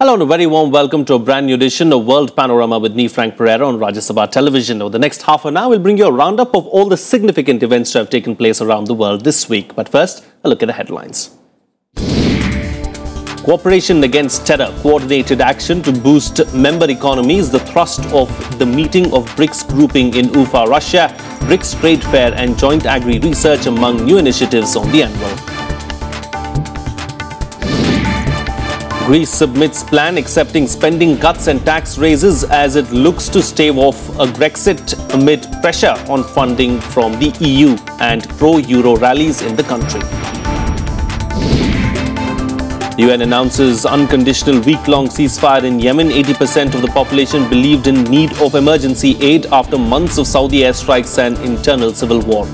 Hello and a very warm welcome to a brand new edition of World Panorama with me, Frank Pereira, on Rajya Sabha television. Over the next half an hour, we'll bring you a roundup of all the significant events that have taken place around the world this week. But first, a look at the headlines. Cooperation against terror, coordinated action to boost member economies, the thrust of the meeting of BRICS grouping in Ufa, Russia, BRICS trade fair and joint agri-research among new initiatives on the anvil. Greece submits plan accepting spending cuts and tax raises as it looks to stave off a Brexit amid pressure on funding from the EU and pro-Euro rallies in the country. The UN announces unconditional week-long ceasefire in Yemen. 80% of the population believed in need of emergency aid after months of Saudi airstrikes and internal civil war.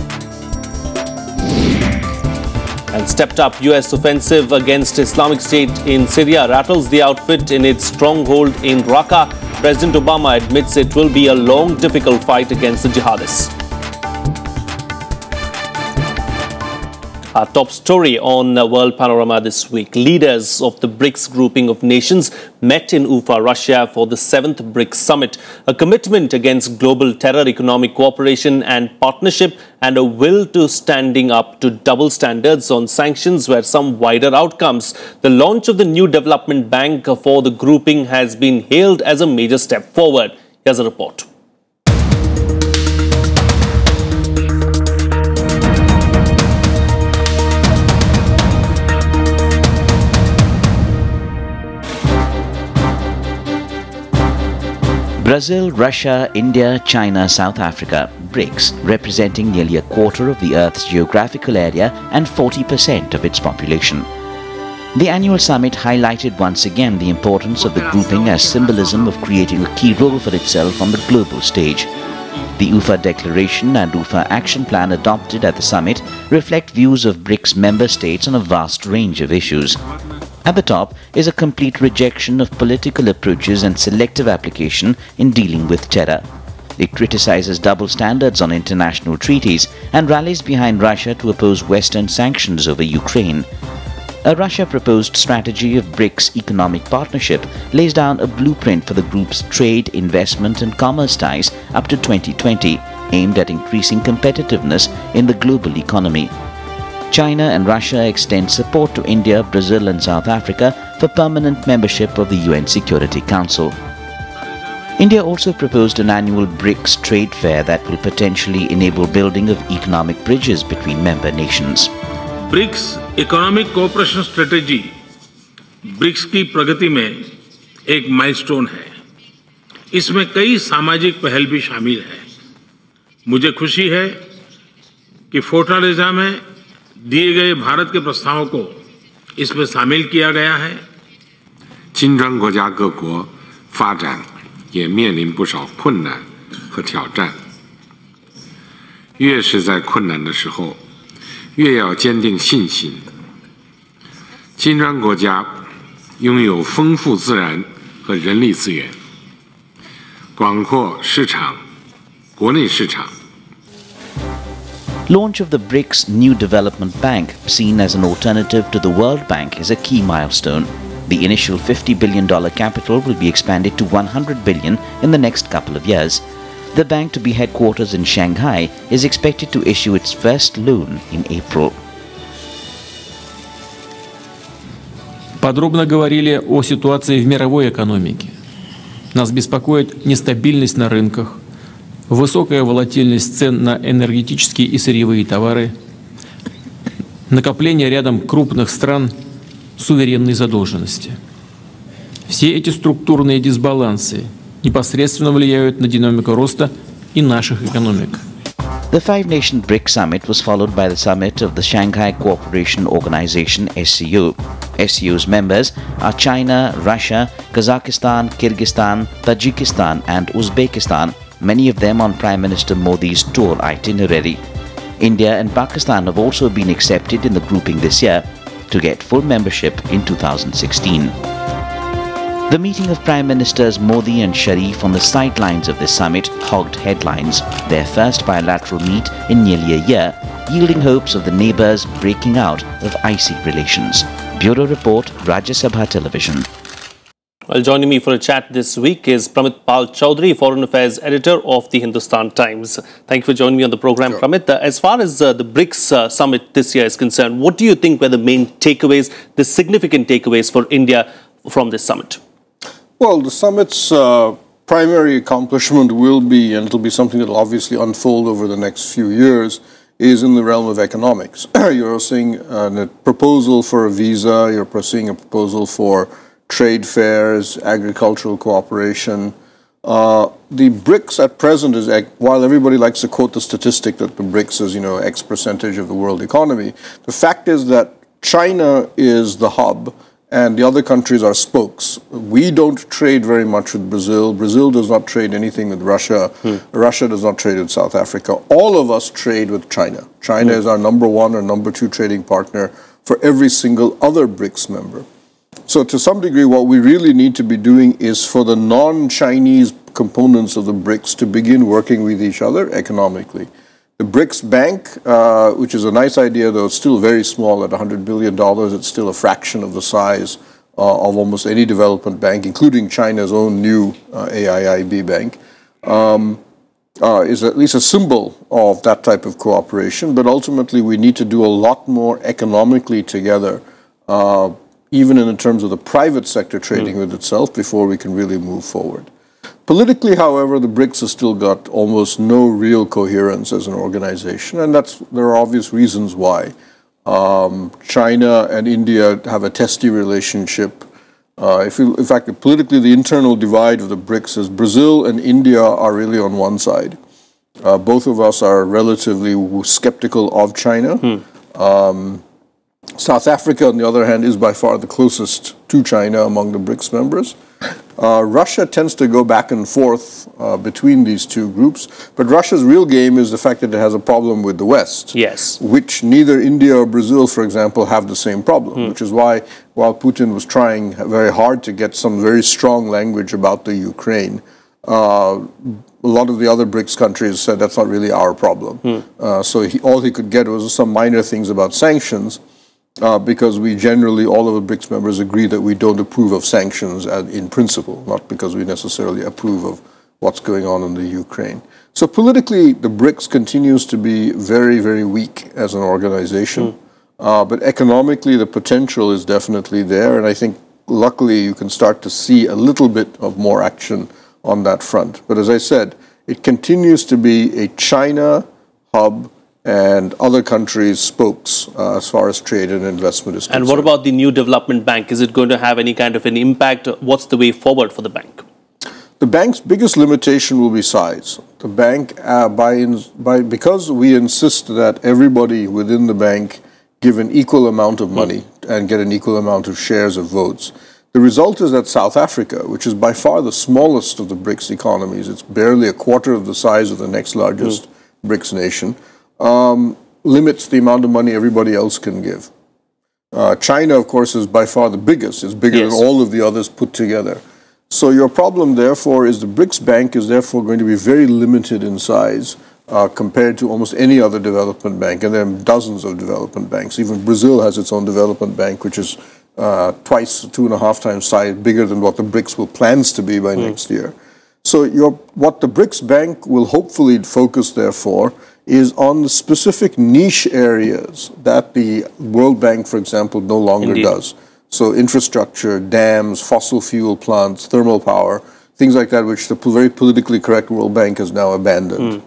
And stepped-up US offensive against Islamic State in Syria rattles the outfit in its stronghold in Raqqa. President Obama admits it will be a long, difficult fight against the jihadists. Our top story on World Panorama this week. Leaders of the BRICS grouping of nations met in Ufa, Russia for the 7th BRICS summit. A commitment against global terror, economic cooperation and partnership, and a will to standing up to double standards on sanctions were some wider outcomes. The launch of the new development bank for the grouping has been hailed as a major step forward. Here's a report. Brazil, Russia, India, China, South Africa, BRICS, representing nearly a quarter of the Earth's geographical area and 40% of its population. The annual summit highlighted once again the importance of the grouping as symbolism of creating a key role for itself on the global stage. The UFA Declaration and UFA Action Plan adopted at the summit reflect views of BRICS member states on a vast range of issues. At the top is a complete rejection of political approaches and selective application in dealing with terror. It criticizes double standards on international treaties and rallies behind Russia to oppose Western sanctions over Ukraine. A Russia-proposed strategy of BRICS economic partnership lays down a blueprint for the group's trade, investment and commerce ties up to 2020, aimed at increasing competitiveness in the global economy. China and Russia extend support to India, Brazil and South Africa for permanent membership of the UN Security Council. India also proposed an annual BRICS trade fair that will potentially enable building of economic bridges between member nations. BRICS economic cooperation strategy BRICS की प्रगति में एक milestone है। इसमें कई सामाजिक पहल भी शामिल है। मुझे खुशी है कि फोर्टालेजा में दिए गए भारत के प्रस्तावों को इसमें शामिल किया गया है। 金砖国家各国发展也面临不少困难和挑战，越是在困难的时候，越要坚定信心。金砖国家拥有丰富自然和人力资源，广阔市场，国内市场。 Launch of the BRICS New Development Bank, seen as an alternative to the World Bank, is a key milestone. The initial $50 billion capital will be expanded to $100 billion in the next couple of years. The bank, to be headquarters in Shanghai, is expected to issue its first loan in April. Подробно говорили о ситуации в мировой экономике. Нас беспокоит нестабильность на рынках, высокая волатильность цен на энергетические и сырьевые товары, накопление рядом крупных стран суверенной задолженности. Все эти структурные дисбалансы непосредственно влияют на динамику роста и наших экономик. The five-nation BRICS summit was followed by the summit of the Shanghai Cooperation Organization (SCO). SCO's members are China, Russia, Kazakhstan, Kyrgyzstan, Tajikistan and Uzbekistan, many of them on Prime Minister Modi's tour itinerary. India and Pakistan have also been accepted in the grouping this year to get full membership in 2016. The meeting of Prime Ministers Modi and Sharif on the sidelines of this summit hogged headlines, their first bilateral meet in nearly a year, yielding hopes of the neighbours breaking out of icy relations. Bureau Report, Rajya Sabha Television. Well, joining me for a chat this week is Pramit Chaudhuri, Foreign Affairs Editor of the Hindustan Times. Thank you for joining me on the program, sure. Pramit. As far as the BRICS summit this year is concerned, what do you think were the main takeaways, the significant takeaways for India from this summit? Well, the summit's primary accomplishment will be, and it'll be something that will obviously unfold over the next few years, is in the realm of economics. You're seeing a proposal for a visa, you're seeing a proposal for trade fairs, agricultural cooperation. The BRICS at present is, while everybody likes to quote the statistic that the BRICS is, X percentage of the world economy, the fact is that China is the hub and the other countries are spokes. We don't trade very much with Brazil. Brazil does not trade anything with Russia. Russia does not trade with South Africa. All of us trade with China. China is our number one or number two trading partner for every single other BRICS member. So to some degree, what we really need to be doing is for the non-Chinese components of the BRICS to begin working with each other economically. The BRICS Bank, which is a nice idea, though it's still very small at $100 billion, it's still a fraction of the size of almost any development bank, including China's own new AIIB bank, is at least a symbol of that type of cooperation. But ultimately, we need to do a lot more economically together, even in terms of the private sector trading with itself, before we can really move forward. Politically, however, the BRICS has still got almost no real coherence as an organization, and there are obvious reasons why. China and India have a testy relationship. In fact, politically, the internal divide of the BRICS is Brazil and India are really on one side. Both of us are relatively skeptical of China. South Africa, on the other hand, is by far the closest to China among the BRICS members. Russia tends to go back and forth between these two groups, but Russia's real game is the fact that it has a problem with the West, which neither India or Brazil, for example, have the same problem, which is why, while Putin was trying very hard to get some very strong language about the Ukraine, a lot of the other BRICS countries said that's not really our problem. So all he could get was some minor things about sanctions, because we generally, all of the BRICS members agree that we don't approve of sanctions in principle, not because we necessarily approve of what's going on in the Ukraine. So politically, the BRICS continues to be very, very weak as an organization. But economically, the potential is definitely there. And I think, luckily, you can start to see a little bit of more action on that front. But as I said, it continues to be a China hub and other countries' spokes as far as trade and investment is concerned. And what about the new development bank? Is it going to have any kind of an impact? What's the way forward for the bank? The bank's biggest limitation will be size. The bank, because we insist that everybody within the bank give an equal amount of money and get an equal amount of shares of votes, the result is that South Africa, which is by far the smallest of the BRICS economies, it's barely a quarter of the size of the next largest BRICS nation, limits the amount of money everybody else can give. China, of course, is by far the biggest. It's bigger than all of the others put together. So your problem, therefore, is the BRICS Bank is therefore going to be very limited in size compared to almost any other development bank. And there are dozens of development banks. Even Brazil has its own development bank, which is twice, 2.5 times size, bigger than what the BRICS will plans to be by next year. So what the BRICS Bank will hopefully focus, therefore, is on the specific niche areas that the World Bank, for example, no longer does. So infrastructure, dams, fossil fuel plants, thermal power, things like that, which the very politically correct World Bank has now abandoned.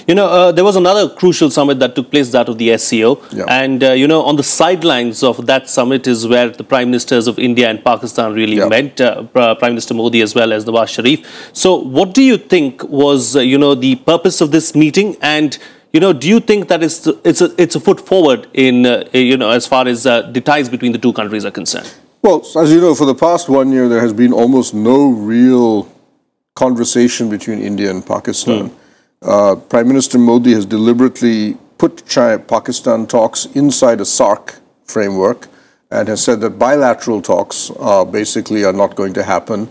There was another crucial summit that took place, that of the SCO. And, on the sidelines of that summit is where the Prime Ministers of India and Pakistan really met, Prime Minister Modi as well as Nawaz Sharif. So what do you think was, the purpose of this meeting? And, do you think that it's a foot forward in, as far as the ties between the two countries are concerned? Well, as you know, for the past 1 year, there has been almost no real conversation between India and Pakistan. Prime Minister Modi has deliberately put Pakistan talks inside a SAARC framework and has said that bilateral talks basically are not going to happen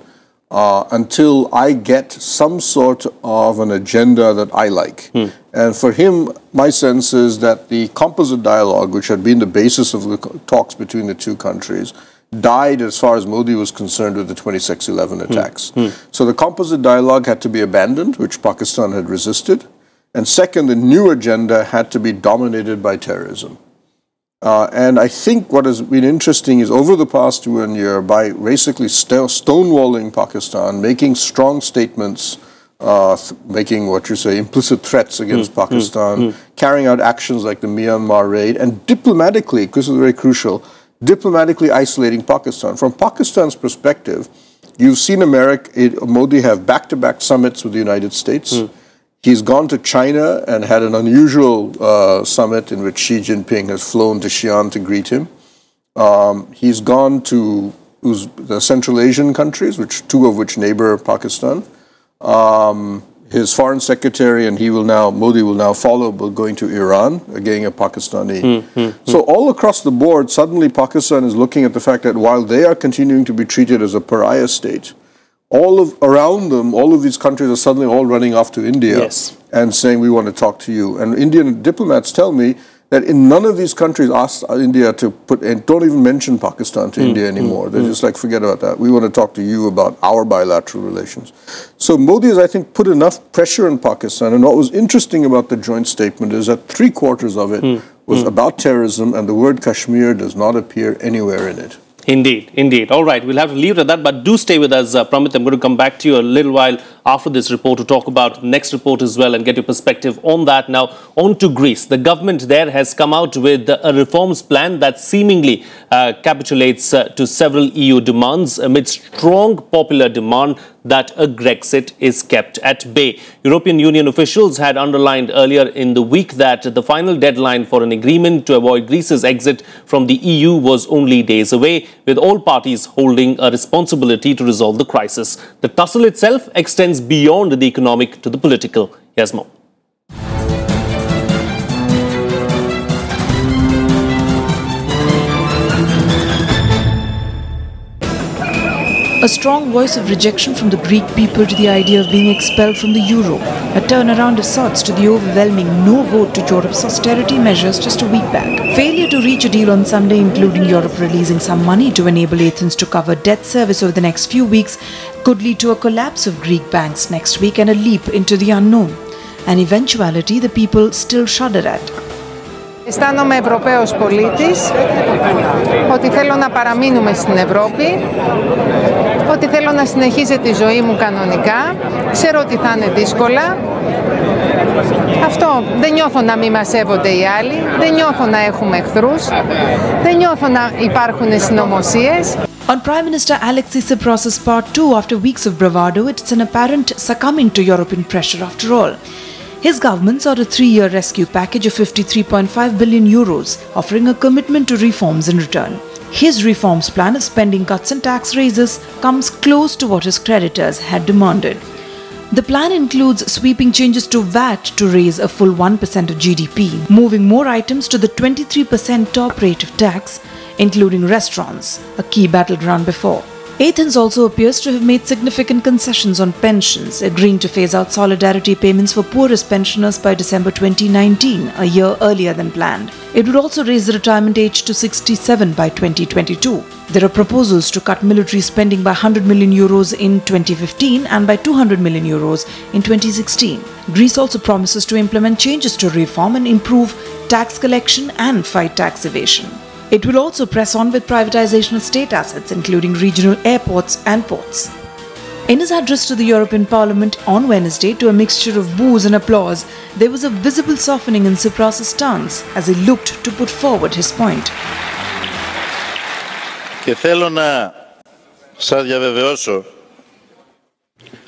until I get some sort of an agenda that I like. And for him, my sense is that the composite dialogue, which had been the basis of the talks between the two countries, died as far as Modi was concerned with the 26/11 attacks. So the composite dialogue had to be abandoned, which Pakistan had resisted. And second, the new agenda had to be dominated by terrorism. And I think what has been interesting is over the past 1 year, by basically stonewalling Pakistan, making strong statements, making what you say implicit threats against Pakistan, carrying out actions like the Myanmar raid, and diplomatically, this is very crucial, diplomatically isolating Pakistan. From Pakistan's perspective, you've seen Modi have back-to-back summits with the United States. He's gone to China and had an unusual summit in which Xi Jinping has flown to Xi'an to greet him. He's gone to the Central Asian countries, two of which neighbor Pakistan. His foreign secretary and Modi will now follow, going to Iran, again a Pakistani. So all across the board, suddenly Pakistan is looking at the fact that while they are continuing to be treated as a pariah state, around them, all of these countries are suddenly all running off to India and saying, we want to talk to you. And Indian diplomats tell me that in none of these countries asked India to don't even mention Pakistan to India anymore. They're just like, forget about that. We want to talk to you about our bilateral relations. So Modi has, I think, put enough pressure on Pakistan. And what was interesting about the joint statement is that 3/4 of it was about terrorism, and the word Kashmir does not appear anywhere in it. Indeed, indeed. All right, we'll have to leave it at that, but do stay with us, Pramit. I'm going to come back to you a little while after this report to talk about the next report as well and get your perspective on that. Now, on to Greece. The government there has come out with a reforms plan that seemingly capitulates to several EU demands amid strong popular demand that a Grexit is kept at bay. European Union officials had underlined earlier in the week that the final deadline for an agreement to avoid Greece's exit from the EU was only days away, with all parties holding a responsibility to resolve the crisis. The tussle itself extends beyond the economic to the political. Here's more. A strong voice of rejection from the Greek people to the idea of being expelled from the euro. A turnaround of sorts to the overwhelming no vote to Europe's austerity measures just a week back. Failure to reach a deal on Sunday, including Europe releasing some money to enable Athens to cover debt service over the next few weeks, could lead to a collapse of Greek banks next week and a leap into the unknown. An eventuality the people still shudder at. Αισθάνομαι Ευρωπαίος πολίτης, ότι θέλω να παραμείνουμε στην Ευρώπη, ότι θέλω να συνεχίζεται η ζωή μου κανονικά, ξέρω ότι θα είναι δύσκολα. Αυτό, δεν νιώθω να μην μας σέβονται οι άλλοι, δεν νιώθω να έχουμε εχθρούς, δεν νιώθω να υπάρχουν συνωμοσίες. On Prime Minister Alexis Tsipras' part 2, after weeks of bravado, it's an apparent succumbing to European pressure after all. His government sought a 3-year rescue package of 53.5 billion euros, offering a commitment to reforms in return. His reforms plan of spending cuts and tax raises comes close to what his creditors had demanded. The plan includes sweeping changes to VAT to raise a full 1% of GDP, moving more items to the 23% top rate of tax, including restaurants, a key battleground before. Athens also appears to have made significant concessions on pensions, agreeing to phase out solidarity payments for poorest pensioners by December 2019, a year earlier than planned. It would also raise the retirement age to 67 by 2022. There are proposals to cut military spending by 100 million euros in 2015 and by 200 million euros in 2016. Greece also promises to implement changes to reform and improve tax collection and fight tax evasion. It will also press on with privatization of state assets, including regional airports and ports. In his address to the European Parliament on Wednesday, to a mixture of boos and applause, there was a visible softening in Tsipras' stance as he looked to put forward his point. Και θέλω να σας διαβεβαιώσω,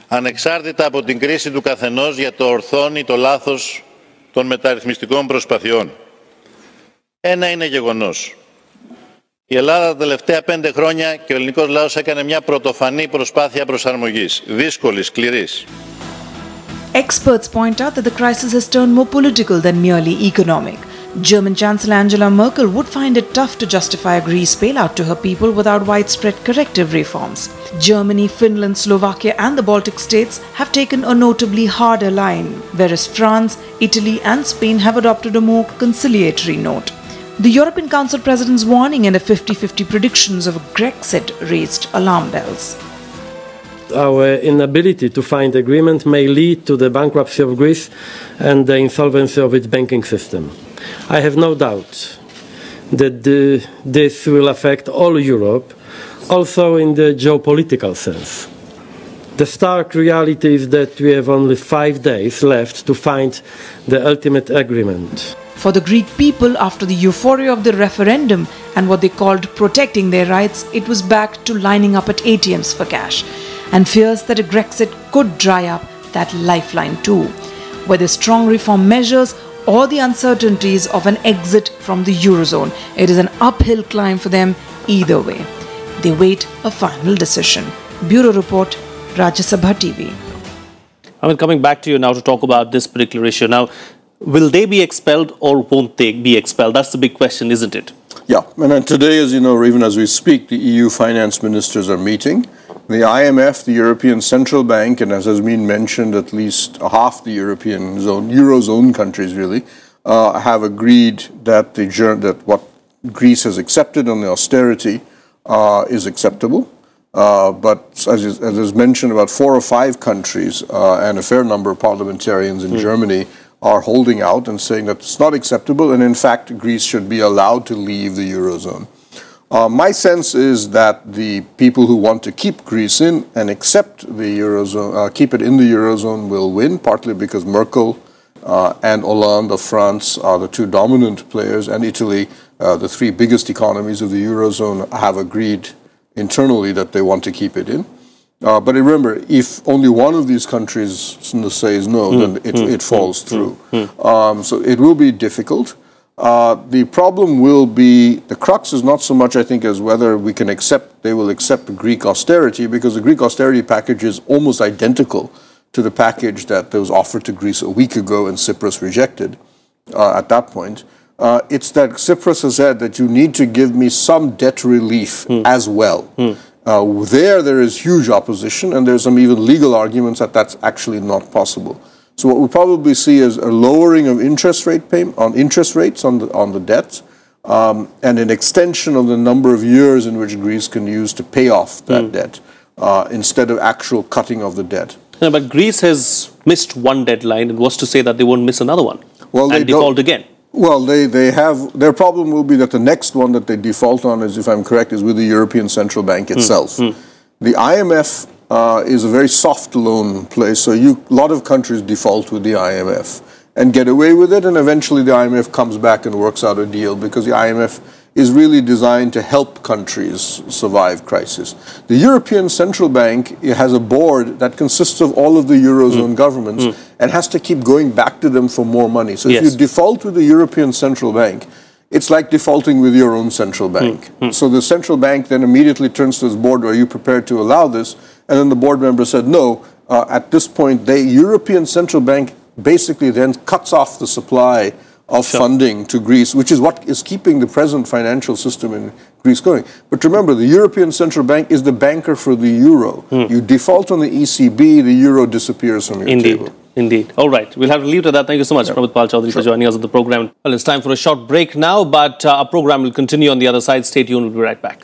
ανεξάρτητα από την κρίση του καθενός για το ορθόν ή το λάθος των μεταρρυθμιστικών προσπαθειών, ένα είναι γεγονός. Η Ελλάδα τα τελευταία 5 χρόνια και ο ελληνικός λαός έκανε μια πρωτοφανή προσπάθεια προσαρμογής, δύσκολη, σκληρής. Experts point out that the crisis has turned more political than merely economic. German Chancellor Angela Merkel would find it tough to justify a Greece bailout to her people without widespread corrective reforms. Germany, Finland, Slovakia and the Baltic states have taken a notably harder line, whereas France, Italy and Spain have adopted a more conciliatory note. The European Council President's warning and a 50-50 predictions of Brexit raised alarm bells. Our inability to find agreement may lead to the bankruptcy of Greece and the insolvency of its banking system. I have no doubt that this will affect all Europe, also in the geopolitical sense. The stark reality is that we have only 5 days left to find the ultimate agreement. For the Greek people, after the euphoria of the referendum and what they called protecting their rights, it was back to lining up at ATMs for cash, and fears that a Brexit could dry up that lifeline too, whether strong reform measures or the uncertainties of an exit from the Eurozone. It is an uphill climb for them either way. They wait a final decision. Bureau Report, Rajya Sabha TV. I'm coming back to you now to talk about this particular issue. Now, will they be expelled or won't they be expelled? That's the big question, isn't it? Yeah, and today, as you know, or even as we speak, the EU finance ministers are meeting. The IMF, the European Central Bank, and as has been mentioned, at least half the European zone, Eurozone countries really, have agreed that what Greece has accepted on the austerity is acceptable. But as is mentioned, about 4 or 5 countries and a fair number of parliamentarians in Germany are holding out and saying that it's not acceptable, and in fact, Greece should be allowed to leave the Eurozone. My sense is that the people who want to keep Greece in and accept the Eurozone, keep it in the Eurozone, will win, partly because Merkel and Hollande of France are the 2 dominant players, and Italy, the 3 biggest economies of the Eurozone, have agreed internally that they want to keep it in. But remember, if only one of these countries says no, then it falls through. So it will be difficult. The problem will be, the crux is not so much, I think, as whether we can accept, they will accept Greek austerity, because the Greek austerity package is almost identical to the package that was offered to Greece a week ago and Cyprus rejected at that point. It's that Cyprus has said that you need to give me some debt relief as well. There is huge opposition, and there's some even legal arguments that that's actually not possible. So what we'll probably see is a lowering of interest rates on the debt, and an extension of the number of years in which Greece can use to pay off that debt, instead of actual cutting of the debt. No, but Greece has missed one deadline, and was to say that they won't miss another one, and default again. Well, they have, their problem will be that the next one that they default on is, if I'm correct, is with the European Central Bank itself. The IMF is a very soft loan place, so a lot of countries default with the IMF and get away with it, and eventually the IMF comes back and works out a deal, because the IMF is really designed to help countries survive crisis. The European Central Bank has a board that consists of all of the Eurozone governments and has to keep going back to them for more money. So if you default with the European Central Bank, it's like defaulting with your own central bank. So the central bank then immediately turns to its board, are you prepared to allow this? And then the board member said no. At this point, the European Central Bank basically then cuts off the supply of funding to Greece, which is what is keeping the present financial system in Greece going. But remember, the European Central Bank is the banker for the euro. You default on the ECB, the euro disappears from your table. Indeed. All right. We'll have to leave it at that. Thank you so much, Pramit Chaudhuri, for joining us on the program. Well, it's time for a short break now, but our program will continue on the other side. Stay tuned. We'll be right back.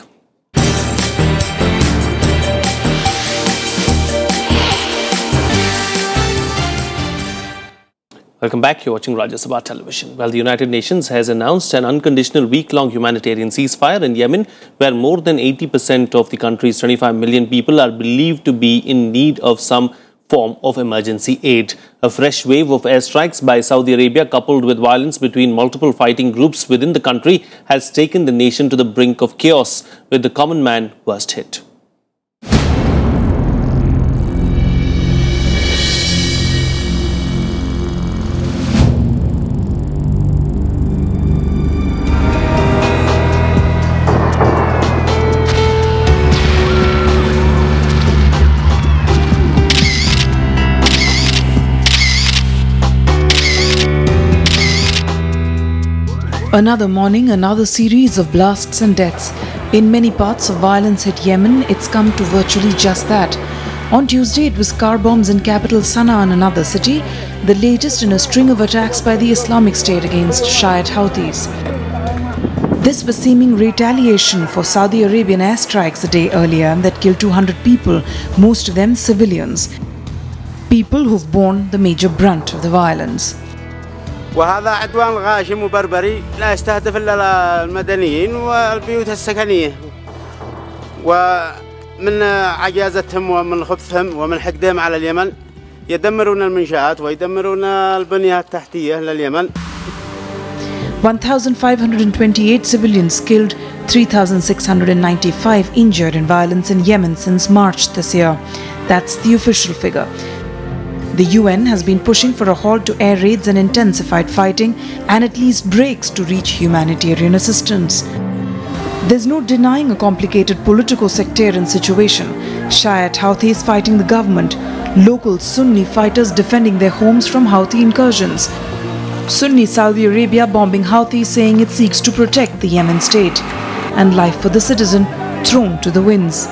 Welcome back. You're watching Rajya Sabha Television. Well, the United Nations has announced an unconditional week-long humanitarian ceasefire in Yemen, where more than 80% of the country's 25 million people are believed to be in need of some form of emergency aid. A fresh wave of airstrikes by Saudi Arabia, coupled with violence between multiple fighting groups within the country, has taken the nation to the brink of chaos, with the common man worst hit. Another morning, another series of blasts and deaths. In many parts of violence hit Yemen, it's come to virtually just that. On Tuesday, it was car bombs in capital Sana'a and another city, the latest in a string of attacks by the Islamic State against Shiite Houthis. This was seeming retaliation for Saudi Arabian airstrikes a day earlier that killed 200 people, most of them civilians. People who've borne the major brunt of the violence. وهذا عدوان غاشم وبربري لا يستهدف إلا المدنيين والبيوت السكنية ومن عجازتهم ومن خبثهم ومن حقدهم على اليمن يدمرون المنشآت ويدمرون البنية التحتية لليمن. 1,528 civilians killed, 3,695 injured in violence in Yemen since March this year. That's the official figure. The UN has been pushing for a halt to air raids and intensified fighting and at least breaks to reach humanitarian assistance. There's no denying a complicated political sectarian situation. Shiite Houthis fighting the government, local Sunni fighters defending their homes from Houthi incursions. Sunni Saudi Arabia bombing Houthi, saying it seeks to protect the Yemen state. And life for the citizen thrown to the winds.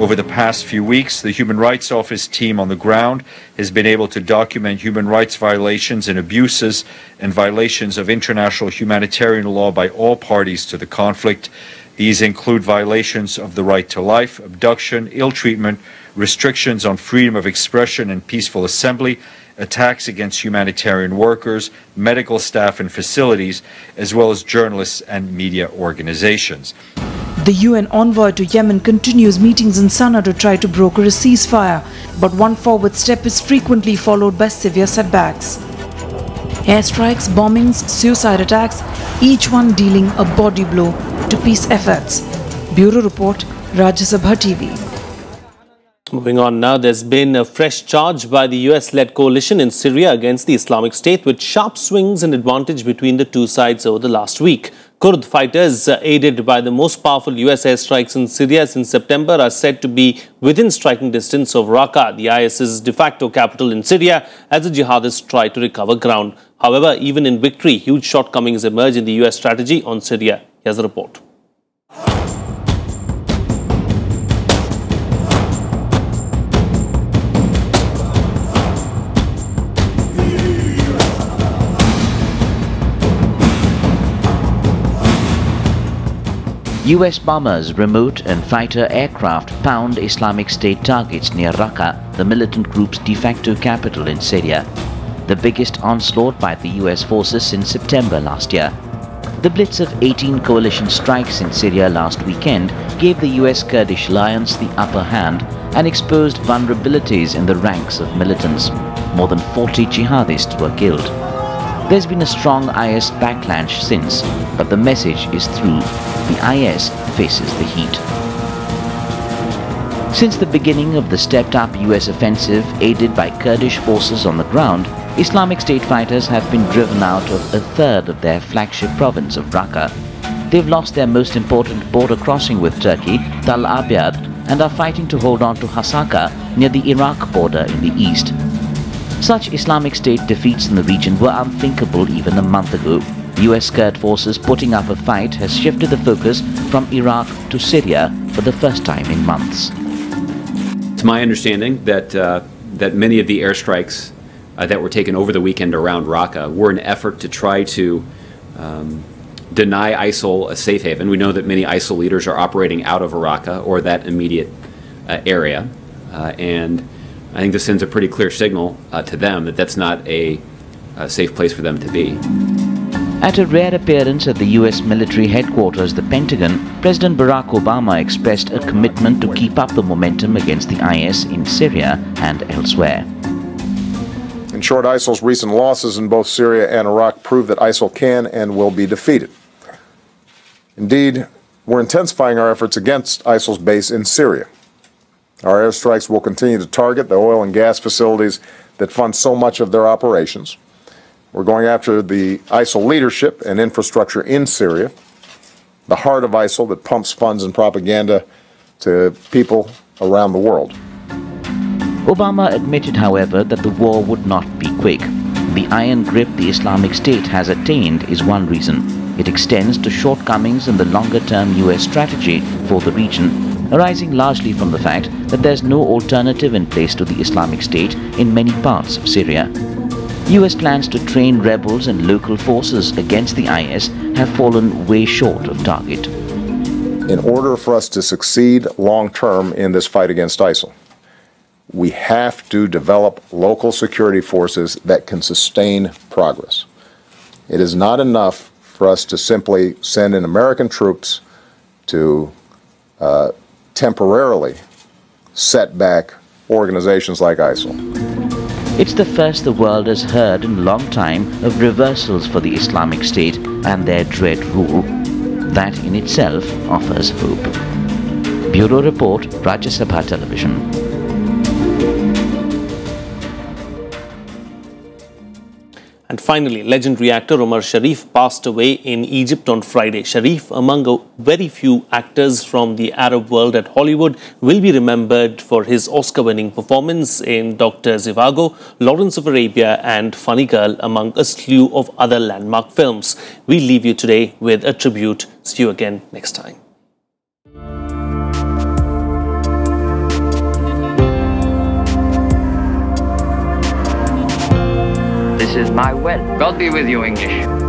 Over the past few weeks, the Human Rights Office team on the ground has been able to document human rights violations and abuses and violations of international humanitarian law by all parties to the conflict. These include violations of the right to life, abduction, ill treatment, restrictions on freedom of expression and peaceful assembly, attacks against humanitarian workers, medical staff and facilities, as well as journalists and media organizations. The UN envoy to Yemen continues meetings in Sana'a to try to broker a ceasefire, but one forward step is frequently followed by severe setbacks. Airstrikes, bombings, suicide attacks, each one dealing a body blow to peace efforts. Bureau Report, Rajya Sabha TV. Moving on now, there's been a fresh charge by the US-led coalition in Syria against the Islamic State, with sharp swings in advantage between the two sides over the last week. Kurd fighters, aided by the most powerful US airstrikes in Syria since September, are said to be within striking distance of Raqqa, the IS's de facto capital in Syria, as the jihadists try to recover ground. However, even in victory, huge shortcomings emerge in the US strategy on Syria. Here's the report. US bombers, remote and fighter aircraft pound Islamic State targets near Raqqa, the militant group's de facto capital in Syria. The biggest onslaught by the US forces since September last year. The blitz of 18 coalition strikes in Syria last weekend gave the US Kurdish alliance the upper hand and exposed vulnerabilities in the ranks of militants. More than 40 jihadists were killed. There's been a strong IS backlash since, but the message is through. The IS faces the heat. Since the beginning of the stepped-up US offensive aided by Kurdish forces on the ground, Islamic State fighters have been driven out of a third of their flagship province of Raqqa. They've lost their most important border crossing with Turkey, Tal Abyad, and are fighting to hold on to Hasaka near the Iraq border in the east. Such Islamic State defeats in the region were unthinkable even a month ago. US Kurd forces putting up a fight has shifted the focus from Iraq to Syria for the first time in months. It's my understanding that that many of the airstrikes that were taken over the weekend around Raqqa were an effort to try to deny ISIL a safe haven. We know that many ISIL leaders are operating out of Raqqa or that immediate area, and I think this sends a pretty clear signal to them that that's not a safe place for them to be. At a rare appearance at the US military headquarters, the Pentagon, President Barack Obama expressed a commitment to keep up the momentum against the IS in Syria and elsewhere. In short, ISIL's recent losses in both Syria and Iraq prove that ISIL can and will be defeated. Indeed, we're intensifying our efforts against ISIL's base in Syria. Our airstrikes will continue to target the oil and gas facilities that fund so much of their operations. We're going after the ISIL leadership and infrastructure in Syria, the heart of ISIL that pumps funds and propaganda to people around the world. Obama admitted, however, that the war would not be quick. The iron grip the Islamic State has attained is one reason. It extends to shortcomings in the longer-term US strategy for the region, arising largely from the fact that there's no alternative in place to the Islamic State in many parts of Syria. US plans to train rebels and local forces against the IS have fallen way short of target. In order for us to succeed long-term in this fight against ISIL, we have to develop local security forces that can sustain progress. It is not enough for us to simply send in American troops to temporarily set back organizations like ISIL. It's the first the world has heard in a long time of reversals for the Islamic State and their dread rule. That in itself offers hope. Bureau Report, Rajya Sabha Television. And finally, legendary actor Omar Sharif passed away in Egypt on Friday. Sharif, among a very few actors from the Arab world at Hollywood, will be remembered for his Oscar-winning performance in Dr. Zhivago, Lawrence of Arabia and Funny Girl, among a slew of other landmark films. We leave you today with a tribute. See you again next time. This is my well. God be with you, English.